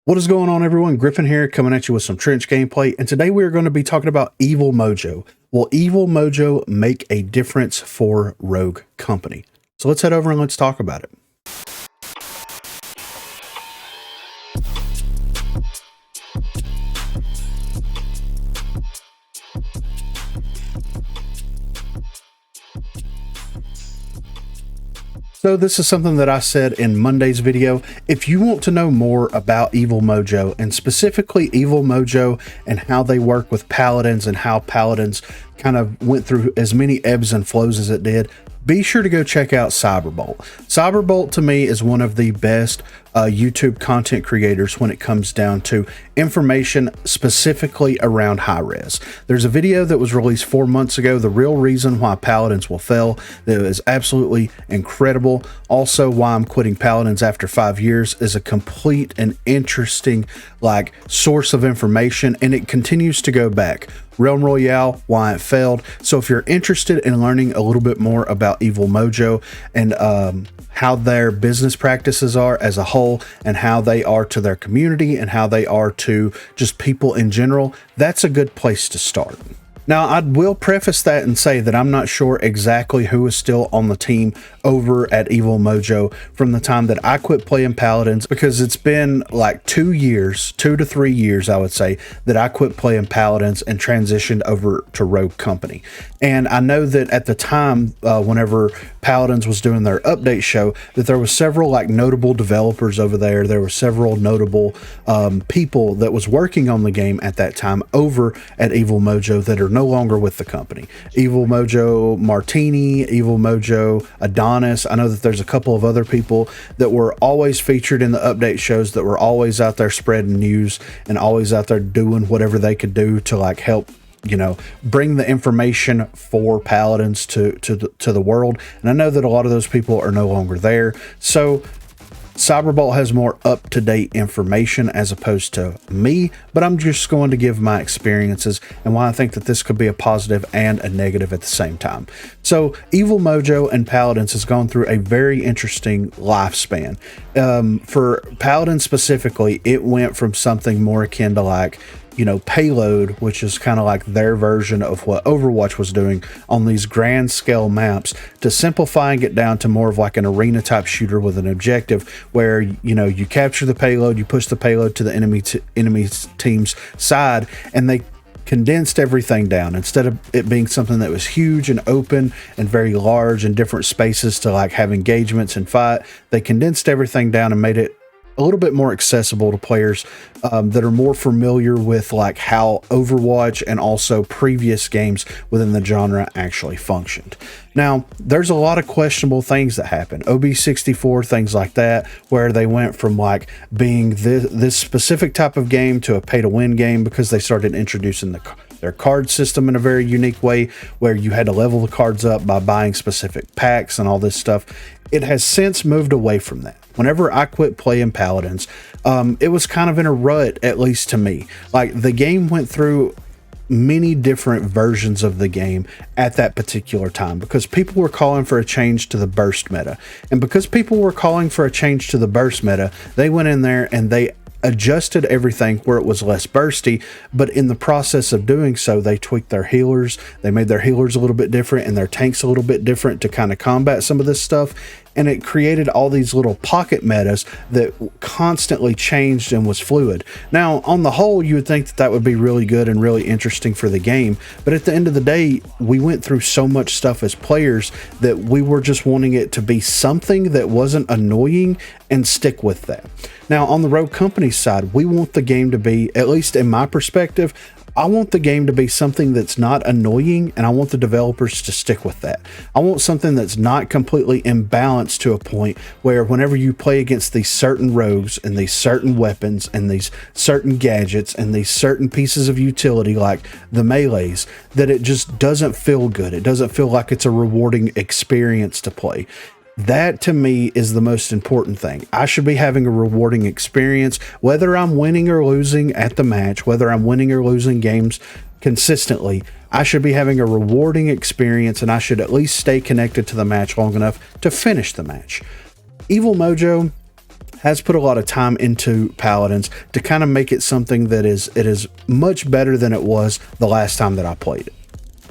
What is going on, everyone? Griffin here, coming at you with some trench gameplay, and today we are going to be talking about Evil Mojo. Will Evil Mojo make a difference for Rogue Company? So let's head over and let's talk about it. So this is something that I said in Monday's video. If you want to know more about Evil Mojo, and specifically Evil Mojo and how they work with Paladins and how Paladins kind of went through as many ebbs and flows as it did, be sure to go check out Cyberbolt. Cyberbolt to me is one of the best YouTube content creators when it comes down to information specifically around high res. There's a video that was released 4 months ago, the real reason why Paladins will fail, that is absolutely incredible. Also, why I'm quitting Paladins after 5 years is a complete and interesting source of information, and it continues to go back. Realm Royale, why it failed. So if you're interested in learning a little bit more about Evil Mojo and how their business practices are as a whole, and how they are to their community, and how they are to just people in general, that's a good place to start. Now, I will preface that and say that I'm not sure exactly who is still on the team over at Evil Mojo from the time that I quit playing Paladins, because it's been like 2 years, 2 to 3 years, I would say, that I quit playing Paladins and transitioned over to Rogue Company. And I know that at the time, whenever Paladins was doing their update show, that there was several notable developers over there. There were several notable people that was working on the game at that time over at Evil Mojo that are no longer with the company. Evil Mojo Martini, Evil Mojo Adonis. I know that there's a couple of other people that were always featured in the update shows, that were always out there spreading news and always out there doing whatever they could do to help, bring the information for Paladins to the world. And I know that a lot of those people are no longer there. So Cyberbolt has more up-to-date information as opposed to me, but I'm just going to give my experiences and why I think that this could be a positive and a negative at the same time. So Evil Mojo and Paladins has gone through a very interesting lifespan. For Paladins specifically, it went from something more akin to Payload, which is kind of like their version of what Overwatch was doing on these grand scale maps, to simplifying it down to more of an arena type shooter with an objective where, you capture the payload, you push the payload to the enemy team's side, and they condensed everything down. Instead of it being something that was huge and open and very large and different spaces to have engagements and fight, they condensed everything down and made it a little bit more accessible to players that are more familiar with how Overwatch and also previous games within the genre actually functioned. Now, there's a lot of questionable things that happen. OB64, things like that, where they went from being this specific type of game to a pay-to-win game because they started introducing their card system in a very unique way, where you had to level the cards up by buying specific packs and all this stuff. It has since moved away from that. Whenever I quit playing Paladins, it was kind of in a rut, at least to me. The game went through many different versions of the game at that particular time because people were calling for a change to the burst meta. And because people were calling for a change to the burst meta, they went in there and they adjusted everything where it was less bursty, but in the process of doing so, they tweaked their healers. They made their healers a little bit different and their tanks a little bit different to kind of combat some of this stuff. And it created all these little pocket metas that constantly changed and was fluid. Now, on the whole, you would think that would be really good and really interesting for the game. But at the end of the day, we went through so much stuff as players that we were just wanting it to be something that wasn't annoying and stick with that. Now, on the Rogue Company side, we want the game to be, at least in my perspective, I want the game to be something that's not annoying, and I want the developers to stick with that. I want something that's not completely imbalanced to a point where whenever you play against these certain rogues and these certain weapons and these certain gadgets and these certain pieces of utility like the melees, that it just doesn't feel good. It doesn't feel like it's a rewarding experience to play. That to me is the most important thing. I should be having a rewarding experience, whether I'm winning or losing at the match, whether I'm winning or losing games consistently. I should be having a rewarding experience, and I should at least stay connected to the match long enough to finish the match. Evil Mojo, has put a lot of time into Paladins to kind of make it something that is much better than it was the last time that I played it.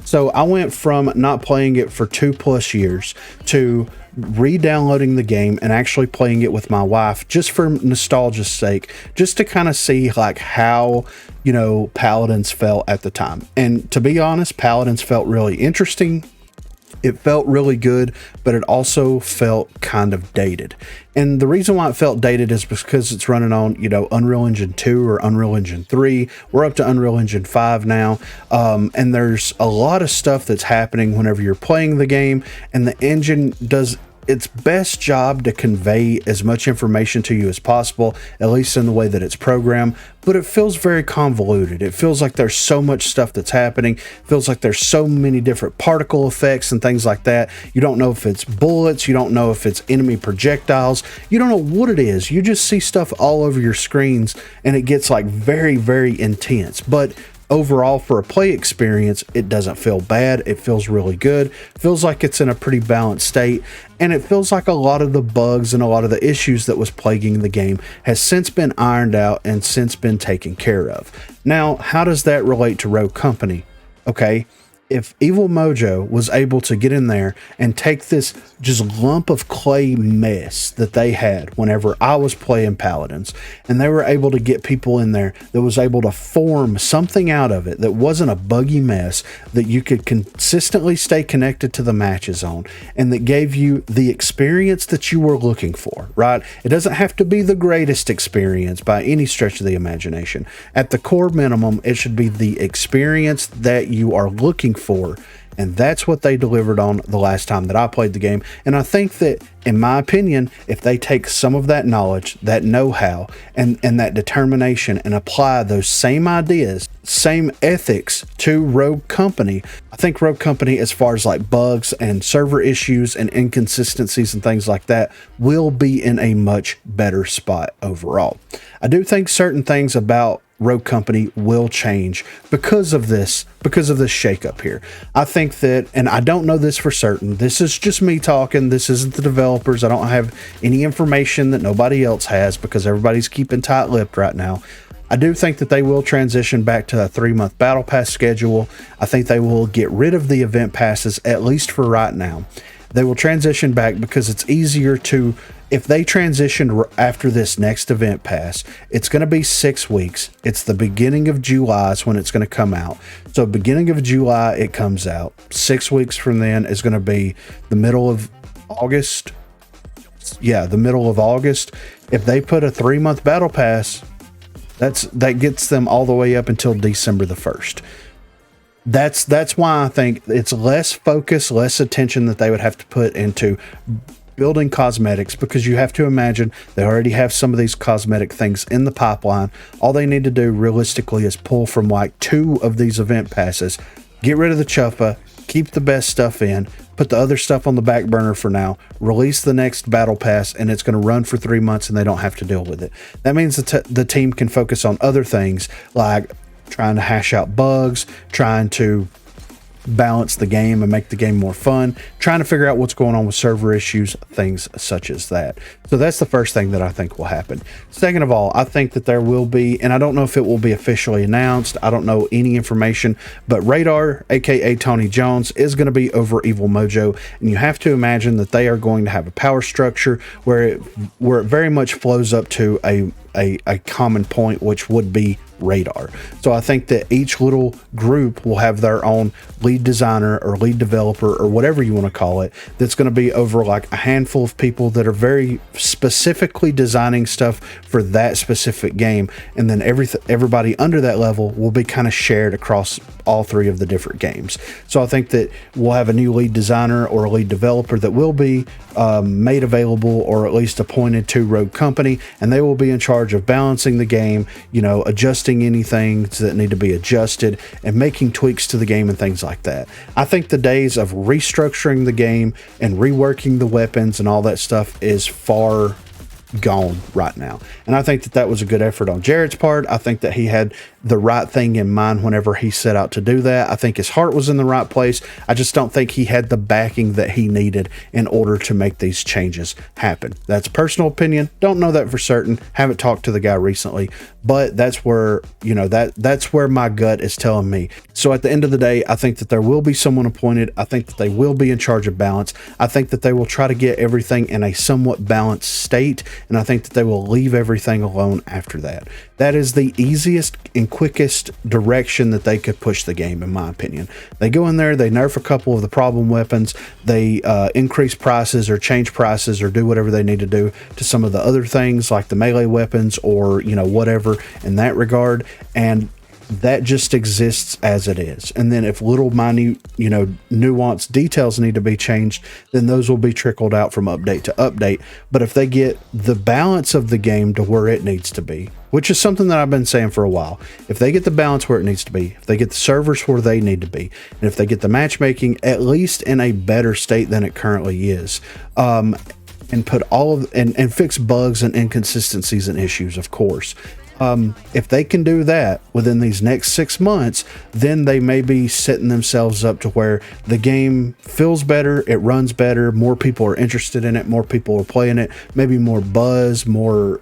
So I went from not playing it for 2+ years to re-downloading the game and actually playing it with my wife just for nostalgia's sake, just to kind of see like how, you know, Paladins felt at the time. And to be honest, Paladins felt really interesting. It felt really good, but it also felt kind of dated. And the reason why it felt dated is because it's running on, you know, Unreal Engine 2 or Unreal Engine 3. We're up to Unreal Engine 5 now. And there's a lot of stuff that's happening whenever you're playing the game, and the engine does its best job to convey as much information to you as possible, at least in the way that it's programmed, but it feels very convoluted. It feels like there's so much stuff that's happening. It feels like there's so many different particle effects and things like that. You don't know if it's bullets, you don't know if it's enemy projectiles, you don't know what it is. You just see stuff all over your screens, and it gets like very, very intense. But overall, for a play experience, it doesn't feel bad. It feels really good. It feels like it's in a pretty balanced state, and it feels like a lot of the bugs and a lot of the issues that was plaguing the game has since been ironed out and since been taken care of. Now, how does that relate to Rogue Company? Okay, if Evil Mojo was able to get in there and take this just lump of clay mess that they had whenever I was playing Paladins, and they were able to get people in there that was able to form something out of it that wasn't a buggy mess, that you could consistently stay connected to the matches on, and that gave you the experience that you were looking for, right? It doesn't have to be the greatest experience by any stretch of the imagination. At the core minimum, it should be the experience that you are looking for, and that's what they delivered on the last time that I played the game. And I think that, in my opinion, if they take some of that knowledge, that know-how, and that determination, and apply those same ideas, same ethics to Rogue Company, I think Rogue Company, as far as like bugs and server issues and inconsistencies and things like that, will be in a much better spot overall. I do think certain things about Rogue Company will change because of this shakeup here. I think that, and I don't know this for certain, this is just me talking, this isn't the developers, I don't have any information that nobody else has because everybody's keeping tight-lipped right now. I do think that they will transition back to a 3-month battle pass schedule. I think they will get rid of the event passes, at least for right now. They will transition back because it's easier to, if they transition after this next event pass, it's going to be 6 weeks. It's the beginning of July is when it's going to come out. So beginning of July, it comes out. 6 weeks from then is going to be the middle of August. Yeah, the middle of August. If they put a 3-month battle pass, that gets them all the way up until December the 1st. That's why I think it's less focus, less attention that they would have to put into building cosmetics, because you have to imagine they already have some of these cosmetic things in the pipeline. All they need to do realistically is pull from like 2 of these event passes, get rid of the chuffa, keep the best stuff in, put the other stuff on the back burner for now, release the next battle pass, and it's going to run for 3 months and they don't have to deal with it. That means the team can focus on other things like trying to hash out bugs, trying to balance the game and make the game more fun, trying to figure out what's going on with server issues, things such as that. So that's the first thing that I think will happen. Second of all, I think that there will be, and I don't know if it will be officially announced, I don't know any information, but Radar, aka Tony Jones, is going to be over Evil Mojo, and you have to imagine that they are going to have a power structure where it very much flows up to a common point, which would be Radar. So I think that each little group will have their own lead designer or lead developer or whatever you want to call it, that's going to be over like a handful of people that are very specifically designing stuff for that specific game, and then everybody under that level will be kind of shared across all 3 of the different games. So I think that we'll have a new lead designer or a lead developer that will be made available, or at least appointed to Rogue Company, and they will be in charge of balancing the game, you know, adjusting anything that need to be adjusted and making tweaks to the game and things like that. I think the days of restructuring the game and reworking the weapons and all that stuff is far gone right now. And I think that that was a good effort on Jared's part. I think that he had the right thing in mind whenever he set out to do that. I think his heart was in the right place. I just don't think he had the backing that he needed in order to make these changes happen. That's personal opinion. Don't know that for certain. Haven't talked to the guy recently, but that's where, you know, that's where my gut is telling me. So at the end of the day, I think that there will be someone appointed. I think that they will be in charge of balance. I think that they will try to get everything in a somewhat balanced state, and I think that they will leave everything alone after that. That is the easiest and quickest direction that they could push the game, in my opinion. They go in there, they nerf a couple of the problem weapons, they increase prices or change prices or do whatever they need to do to some of the other things like the melee weapons or, you know, whatever in that regard, and that just exists as it is. And then if little minute, you know, nuanced details need to be changed, then those will be trickled out from update to update. But if they get the balance of the game to where it needs to be, which is something that I've been saying for a while, if they get the balance where it needs to be, if they get the servers where they need to be, and if they get the matchmaking at least in a better state than it currently is, and put all of and fix bugs and inconsistencies and issues, of course. If they can do that within these next 6 months, then they may be setting themselves up to where the game feels better, it runs better, more people are interested in it, more people are playing it, maybe more buzz, more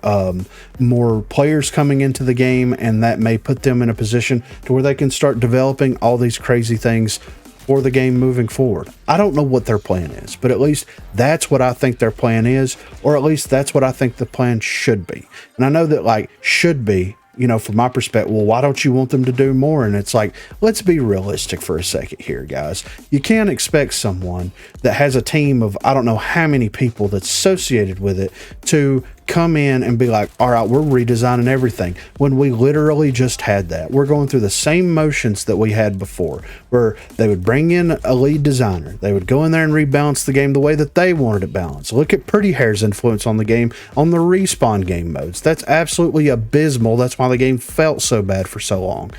players coming into the game, and that may put them in a position to where they can start developing all these crazy things for the game moving forward. I don't know what their plan is, but at least that's what I think their plan is, or at least that's what I think the plan should be. And I know that, like, should be, you know, from my perspective, well, why don't you want them to do more? And it's like, let's be realistic for a second here, guys. You can't expect someone that has a team of, I don't know how many people that's associated with it to come in and be like, all right, we're redesigning everything, when we literally just had that. We're going through the same motions that we had before, where they would bring in a lead designer, they would go in there and rebalance the game the way that they wanted it balanced. Look at Pretty Hair's influence on the game on the respawn game modes. That's absolutely abysmal. That's why the game felt so bad for so long.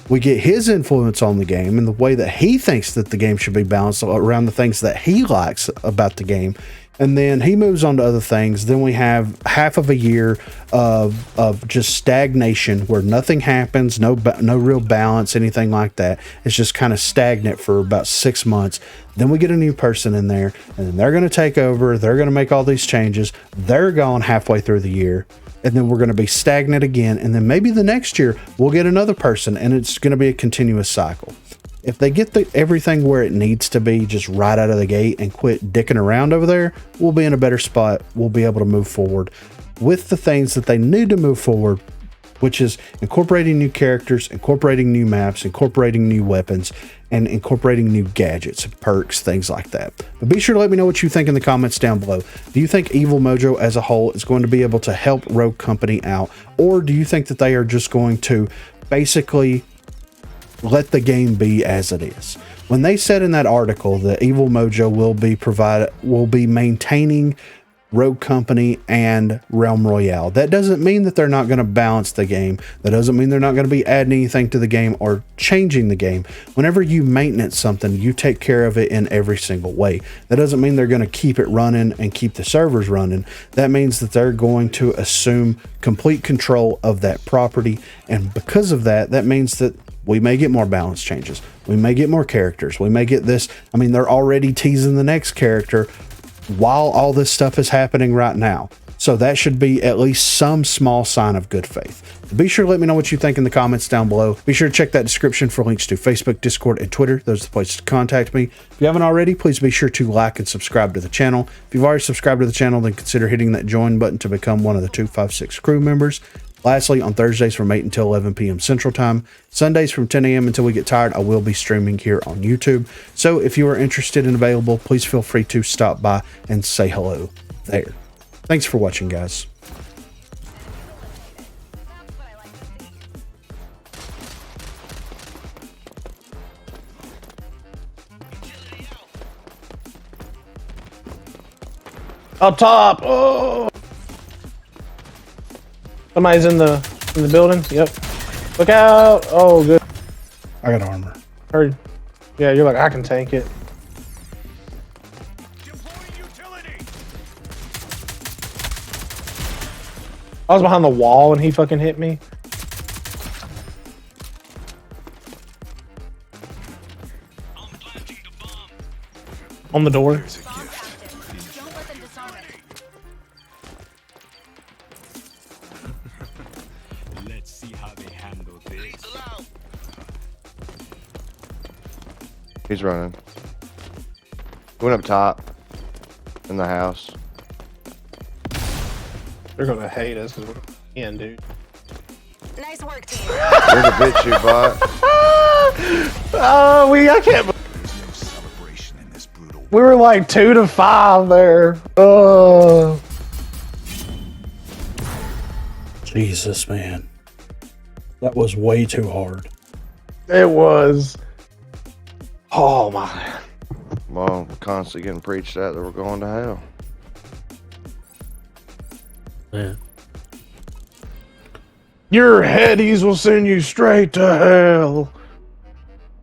We get his influence on the game and the way that he thinks that the game should be balanced around the things that he likes about the game. And then he moves on to other things. Then we have half of a year of just stagnation where nothing happens, no real balance, anything like that. It's just kind of stagnant for about 6 months. Then we get a new person in there, and then they're going to take over. They're going to make all these changes. They're gone halfway through the year. And then we're going to be stagnant again. And then maybe the next year we'll get another person, and it's going to be a continuous cycle. If they get everything where it needs to be just right out of the gate and quit dicking around over there, we'll be in a better spot. We'll be able to move forward with the things that they need to move forward, which is incorporating new characters, incorporating new maps, incorporating new weapons, and incorporating new gadgets, perks, things like that. But be sure to let me know what you think in the comments down below. Do you think Evil Mojo as a whole is going to be able to help Rogue Company out? Or do you think that they are just going to basically let the game be as it is? When they said in that article that Evil Mojo will be maintaining Rogue Company and Realm Royale, that doesn't mean that they're not going to balance the game. That doesn't mean they're not going to be adding anything to the game or changing the game. Whenever you maintenance something, you take care of it in every single way. That doesn't mean they're going to keep it running and keep the servers running. That means that they're going to assume complete control of that property, and because of that, that means that we may get more balance changes. We may get more characters. We may get this. I mean, they're already teasing the next character while all this stuff is happening right now. So that should be at least some small sign of good faith. Be sure to let me know what you think in the comments down below. Be sure to check that description for links to Facebook, Discord, and Twitter. Those are the places to contact me. If you haven't already, please be sure to like and subscribe to the channel. If you've already subscribed to the channel, then consider hitting that join button to become one of the 256 crew members. Lastly, on Thursdays from 8 until 11 p.m. Central Time, Sundays from 10 a.m. until we get tired, I will be streaming here on YouTube. So if you are interested and available, please feel free to stop by and say hello there. Thanks for watching, guys. Up top! Oh! Somebody's in the building. Yep. Look out! Oh, good. I got armor. Heard. Yeah, you're like, I can tank it. I was behind the wall and he fucking hit me. On the door. There's a gift. Don't let them disarm it. Let's see how they handle this. He's running. Went up top. In the house. They're gonna hate us because we're in, dude. Nice work, team. There's a bitch you bought. Oh, I can't. There's no celebration in this brutal. We were like 2 to 5 there. Jesus, man. That was way too hard. It was. Oh my. Well, we're constantly getting preached at that we're going to hell. Yeah. Your headies will send you straight to hell.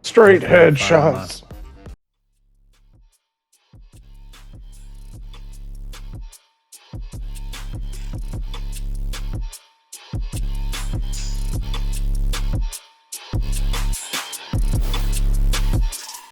Straight headshots.